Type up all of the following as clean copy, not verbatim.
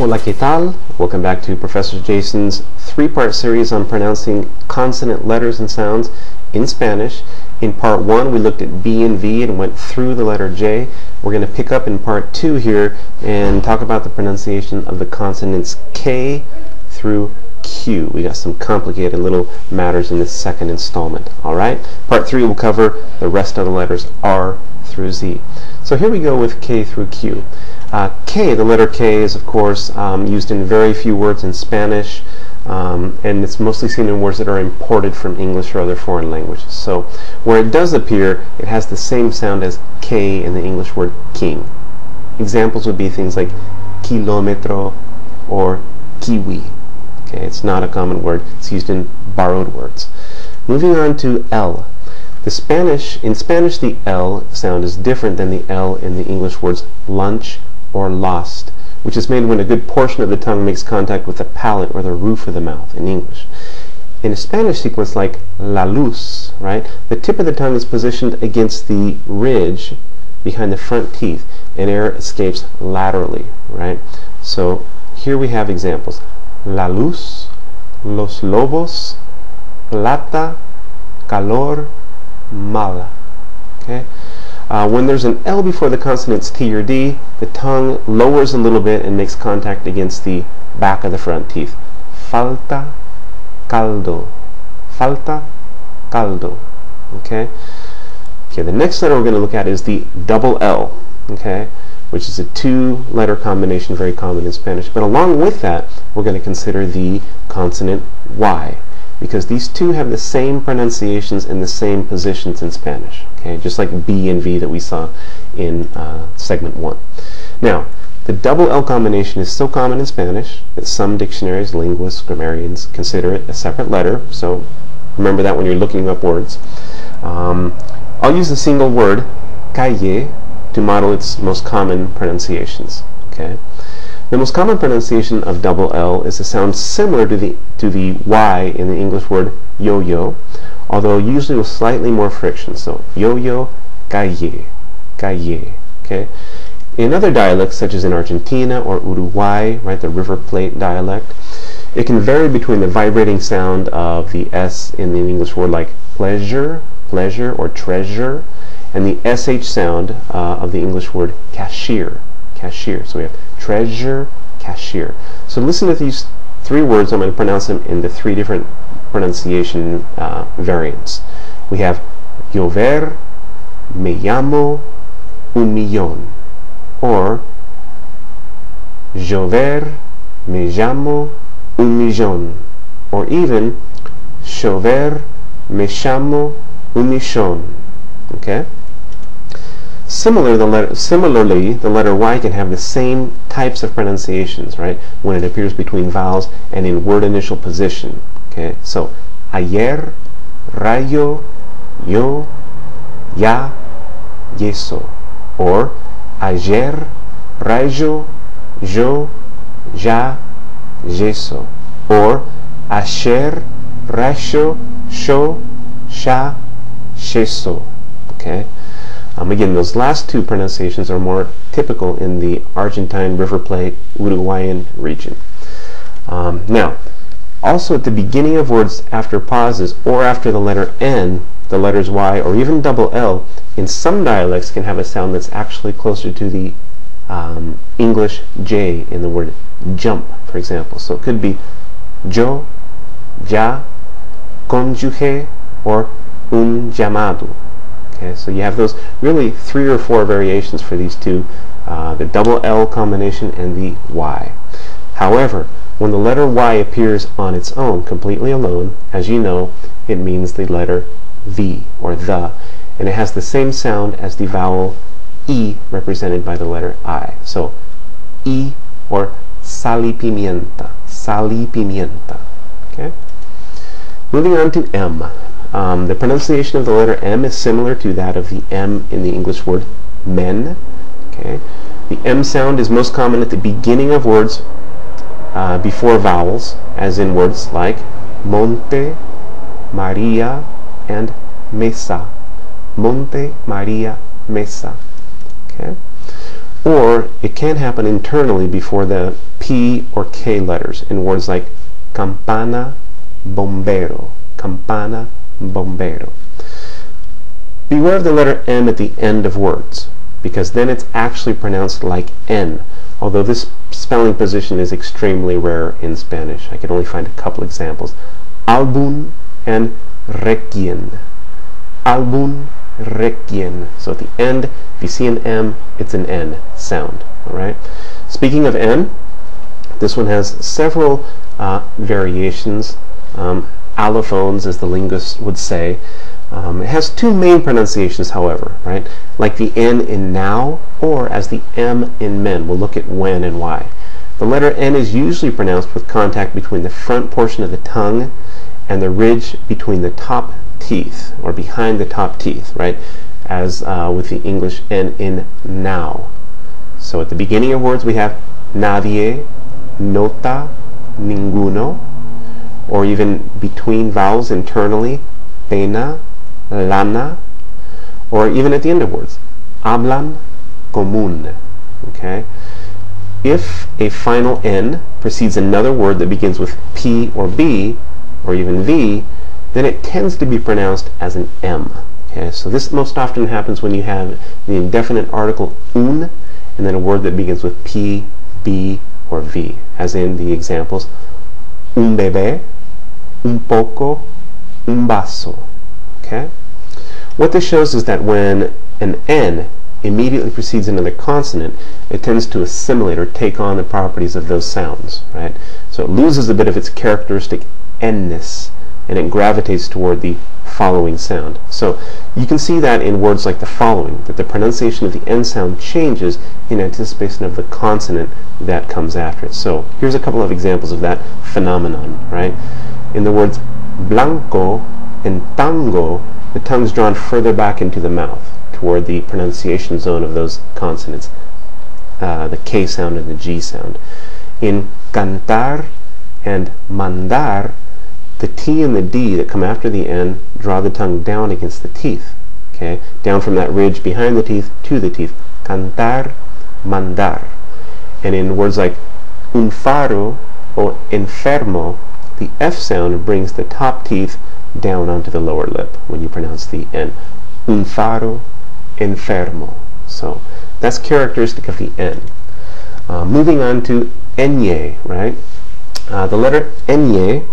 Hola, ¿qué tal? Welcome back to Professor Jason's three-part series on pronouncing consonant letters and sounds in Spanish. In part 1, we looked at B and V and went through the letter J. We're going to pick up in part 2 here and talk about the pronunciation of the consonants K through Q. We got some complicated little matters in this second installment. Alright? Part 3 will cover the rest of the letters R through Z. So here we go with K through Q. K, the letter K, is of course used in very few words in Spanish, and it's mostly seen in words that are imported from English or other foreign languages. So where it does appear, it has the same sound as K in the English word king. Examples would be things like kilometro or kiwi. Okay, it's not a common word. It's used in borrowed words. Moving on to L. In Spanish, the L sound is different than the L in the English words lunch or lost, which is made when a good portion of the tongue makes contact with the palate or the roof of the mouth in English. In a Spanish sequence like la luz, right, the tip of the tongue is positioned against the ridge behind the front teeth, and air escapes laterally, right? So here we have examples. La luz, los lobos, plata, calor, mala. Okay? When there's an L before the consonants T or D, the tongue lowers a little bit and makes contact against the back of the front teeth. Falta, caldo. Falta, caldo. Okay? Okay, the next letter we're going to look at is the double L, okay, which is a two-letter combination, very common in Spanish. But along with that, we're going to consider the consonant Y, because these two have the same pronunciations and the same positions in Spanish, okay, just like B and V that we saw in segment 1. Now, the double L combination is so common in Spanish that some dictionaries, linguists, grammarians consider it a separate letter, so remember that when you're looking up words. I'll use the single word, calle, to model its most common pronunciations, okay? The most common pronunciation of double L is a sound similar to the Y in the English word yo-yo, although usually with slightly more friction. So yo-yo, calle, calle. Okay. In other dialects, such as in Argentina or Uruguay, right, the River Plate dialect, it can vary between the vibrating sound of the S in the English word like pleasure, pleasure, or treasure, and the SH sound of the English word cashier, cashier. So we have treasure, cashier. So listen to these three words. I'm going to pronounce them in the three different pronunciation variants. We have llover, me llamo, un millón, or llover, me llamo, un millón, or even chover, me llamo, un millón. Okay? Similarly, the letter Y can have the same types of pronunciations, right, when it appears between vowels and in word initial position. Okay, so ayer, rayo, yo, ya, yeso, or ayer, rayo, yo, ya, yeso, or ayer, rayo, sho, sha, sheso. Okay. Again, those last two pronunciations are more typical in the Argentine, River Plate, Uruguayan region. Now, also at the beginning of words after pauses or after the letter N, the letters Y or even double L, in some dialects can have a sound that's actually closer to the English J in the word jump, for example. So it could be yo, ya, cónyuge, or un llamado. Okay, so you have those really 3 or 4 variations for these two, the double L combination and the Y. However, when the letter Y appears on its own, completely alone, as you know, it means the letter V, or the, and it has the same sound as the vowel E represented by the letter I. So, I, or sal y pimienta, sal y pimienta. Okay? Moving on to M. The pronunciation of the letter M is similar to that of the M in the English word men. Okay? The M sound is most common at the beginning of words before vowels, as in words like monte, Maria, and mesa. Monte, Maria, mesa. Okay? Or it can happen internally before the P or K letters in words like campana, bombero, campana, bombero. Beware of the letter M at the end of words, because then it's actually pronounced like N, although this spelling position is extremely rare in Spanish. I can only find a couple examples. Album and requien. Album, requien. So at the end, if you see an M, it's an N sound. All right. Speaking of N, this one has several variations, allophones, as the linguists would say. It has two main pronunciations, however, right? Like the N in now, or as the M in men. We'll look at when and why. The letter N is usually pronounced with contact between the front portion of the tongue and the ridge between the top teeth, or behind the top teeth, right? As with the English N in now. So at the beginning of words we have nadie, nota, ninguno, or even between vowels internally, pena, lana, or even at the end of words, hablan común. Okay? If a final N precedes another word that begins with P or B, or even V, then it tends to be pronounced as an M. Okay? So this most often happens when you have the indefinite article un, and then a word that begins with P, B, or V, as in the examples, un bebé, un poco, un vaso. Okay? What this shows is that when an N immediately precedes another consonant, it tends to assimilate or take on the properties of those sounds, right? So it loses a bit of its characteristic N-ness, and it gravitates toward the following sound. So you can see that in words like the following, that the pronunciation of the N sound changes in anticipation of the consonant that comes after it. So here's a couple of examples of that phenomenon, right? In the words blanco and tango, the tongue's drawn further back into the mouth toward the pronunciation zone of those consonants, the K sound and the G sound. In cantar and mandar, the T and the D that come after the N draw the tongue down against the teeth, okay? Down from that ridge behind the teeth to the teeth. Cantar, mandar. And in words like un faro or enfermo, the F sound brings the top teeth down onto the lower lip when you pronounce the N. Un faro, enfermo. So that's characteristic of the N. Moving on to enye, right? The letter enye,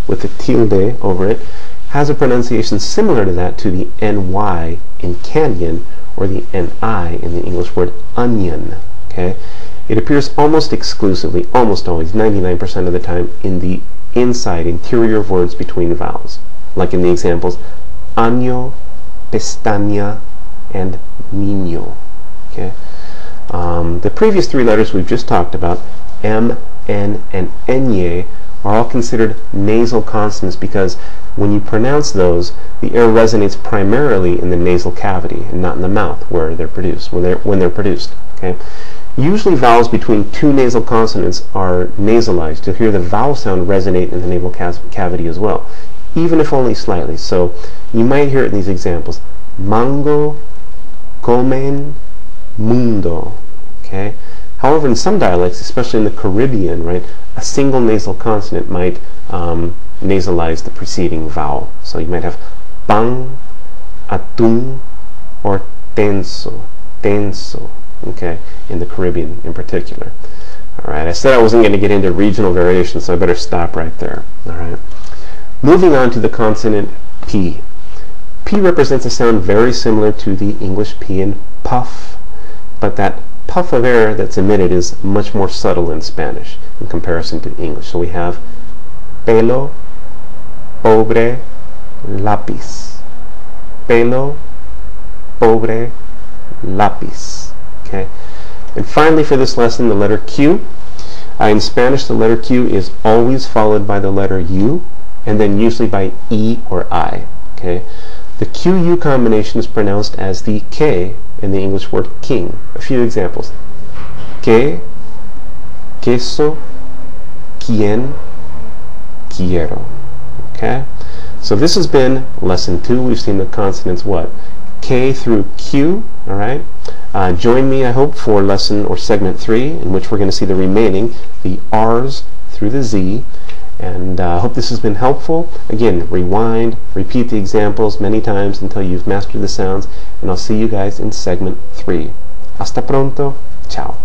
with the tilde over it, has a pronunciation similar to that to the ny in canyon, or the ni in the English word onion. Okay? It appears almost exclusively, almost always, 99% of the time, in the inside, interior of words between vowels, like in the examples año, pestaña, and niño. Okay? The previous three letters we've just talked about, M, N, and Enye, are all considered nasal consonants because when you pronounce those, the air resonates primarily in the nasal cavity and not in the mouth where they're produced, when they're produced. Okay? Usually vowels between two nasal consonants are nasalized. You'll hear the vowel sound resonate in the nasal cavity as well, even if only slightly. So you might hear it in these examples. Mango, comen, mundo. Okay? However, in some dialects, especially in the Caribbean, right, a single nasal consonant might nasalize the preceding vowel. So you might have pan, atún, or tenso, tenso, okay, in the Caribbean in particular. All right, I said I wasn't going to get into regional variations, so I better stop right there. All right. Moving on to the consonant P. P represents a sound very similar to the English P in puff, but that puff of air that's emitted is much more subtle in Spanish in comparison to English. So we have pelo, pobre, lápiz. Pelo, pobre, lápiz. Okay. And finally for this lesson, the letter Q. In Spanish, the letter Q is always followed by the letter U, and then usually by E or I. Okay. The Q-U combination is pronounced as the K in the English word king. A few examples. Que, queso, quien, quiero. Okay? So this has been lesson 2. We've seen the consonants what? K through Q. All right. Join me, I hope, for lesson or segment 3, in which we're going to see the remaining, the R's through the Z. And I hope this has been helpful. Again, rewind, repeat the examples many times until you've mastered the sounds, and I'll see you guys in segment 3. Hasta pronto. Ciao.